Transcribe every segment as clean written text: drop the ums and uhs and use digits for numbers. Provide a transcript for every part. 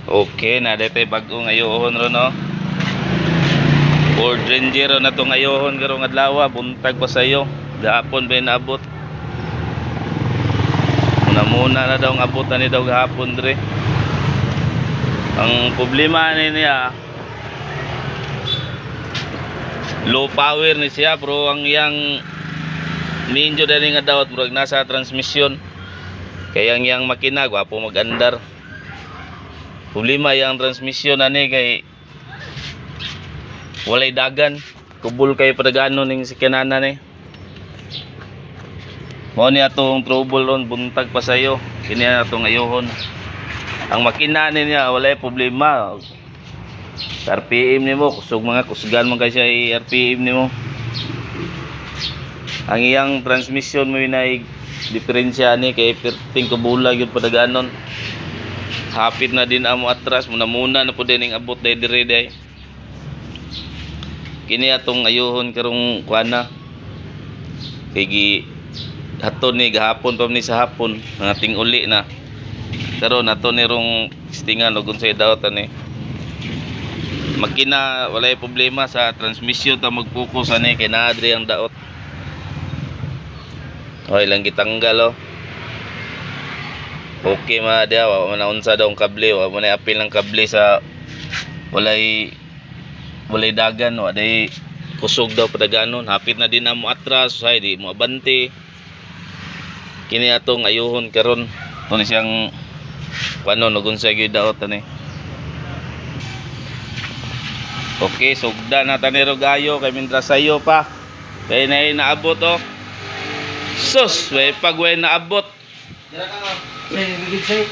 Okay, na dito bagong ayohon ron no. Ford Ranger na to ngayon karong adlaw, buntag pa sayo. Gahapon ba naabot? Muna na daw ang abot na ni daw gahapon dre. Ang problema niya low power ni siya bro, ang yang minjo dali nga daot bro nasa transmission. Kaya yang makina gwapo mag-andar. Problema yang transmission ani kay walay dagan, kubol kay padagano ning sikyanana ni. Mao ni atong trouble ron, buntag pa sayo. Kini atong ayohon. Ang makina niya walay problema. Sa RPM nimo kusog mga kusgan man kay siya RPM nimo. Ang iyang transmission mo na diferensya ni kay perting kubula gyud padaganon. Hapit na din amo atras muna na pud ning abot dire day. Kini atong ayohon karong kuana kay gi haton ni gahapon pa ni sa hapon nga ting-uli na karon ato ni rong istingan ug unsay daot ani makina walay problema sa transmission ta mag-focus ani kay naa diri ang daot. Oy lang gitanggal oh. Okay ma dia wa man unsa daw ang kable, wa man apil ng kable sa walay dagan, wa day kusog daw padaganon. Hapit na din amo atras say di mo abante. Kini atong ayohon karon to ni siyang kuno nugunsay gyud daot ani. Okay, sugda na tanero gayo kay mintras sayo pa. Kay naabot oh. Sus, way pagway naabot. Dira ka nga. Ligid say.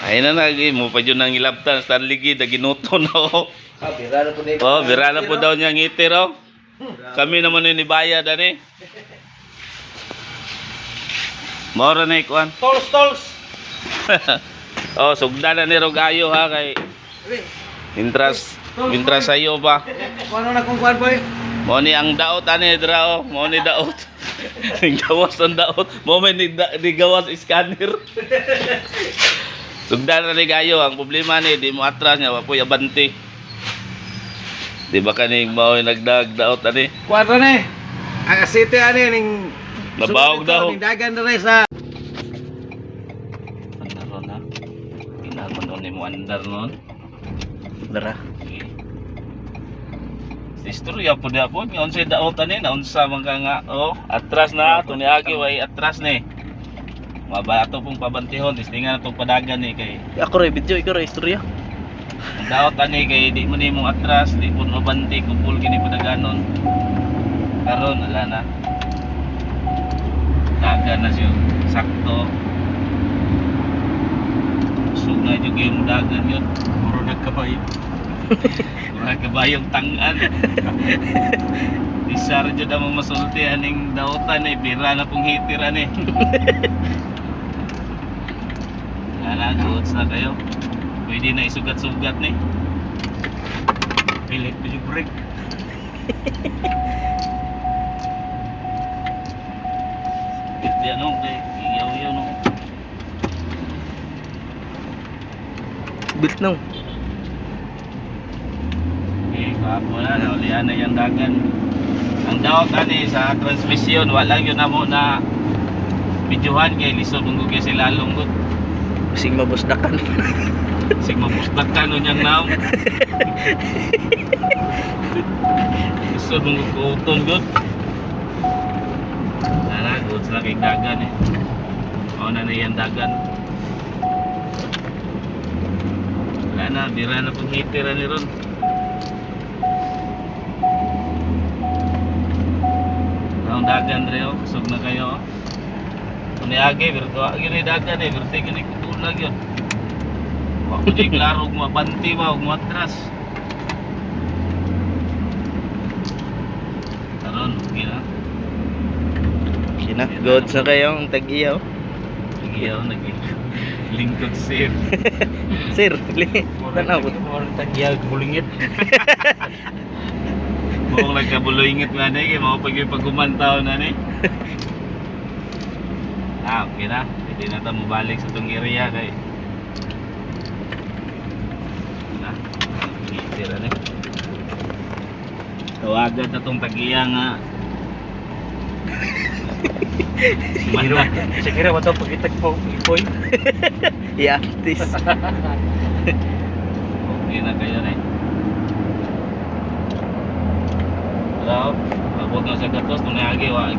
Ay na lagi mo pa jud nang ilabtan sa ligid ginuto na oh. Bira na po na. Oh, bira na po daw niya ngitir oh. Kami naman ni bayad ani. Mora na ikuan. Tolls. Oh, sugda na ni Rogayo ha kay Mintras sayo ba. Kuno na kung kuan boy. Mo ni ang daot ani dra oh, mo ni daot. Ning gawas ang daot, mo may ni gawas scanner. Sugda na ni Gayo, ang problema ni di mo atras nya wa poy abante. Di ba kaning mao nagdag daot ani? Kuan ra ni. Ang asite ani ning Mabawag daw. Ning dagan ra sa Andar na. Kinahanglan ni mo andar non. dara. Istorya po dia po, nga unsay daot ani, na unsa man ka nga oh, atras na ato ni agi way atras ni. Mabay ato pong pabantihon, tistingan atong padagan ni kay Ako ra video, ikaw ra istorya. ang daot ani kay di mo nimo atras, di pud mabanti kupul kini padaganon. Karon wala na. Dagan na siya sakto. Usog na jud yung dagan yun. Puro nagkabayo. Mga kabayong tangan. Isar jud ang masulti aning daotan ni bira na pong hitir ani. Ana goods na kayo. Pwede na isugat-sugat ni. Pilit pa yung break. Ito yan o, iyaw-iyaw no. Built now. Okay, kapo na, naulihan na yung dagan. Ang daot ani sa transmission, walang yun na mo na videohan kay lisod mong kay sila lunggot. Sing mabusdakan. Sig mapustak ka nun yung naong. Lisod mong kuuton good. Sana, good sa kay dagan eh. O na na yung dagan. Wala na, bira na pong hitira ni Ron. Ang dagan rin kusog na kayo. Kung niagay, virtual yun yung dagan eh, virtual yun yung kutulag yun. Wako di klaro kung mabanti ba, kung matras. Karon, okay na. Kina, good sa kayo ang tag-iyaw. Nagiyaw, naglingkod sir. Sir, tanaw. Orang tag-iyaw, bulingit. Mong nagkabulingit nga na eh, mga pag-umantaw na eh. Okay na. Hindi na tayo mabalik sa itong area kay Tira ni. Tawagan na tong tagiya nga. Mana? Saya kira waktu pagkitag po ipoy. I-artist. Okay na kayo na. Hello? Abot na sa gatos, nung nahagi, wa,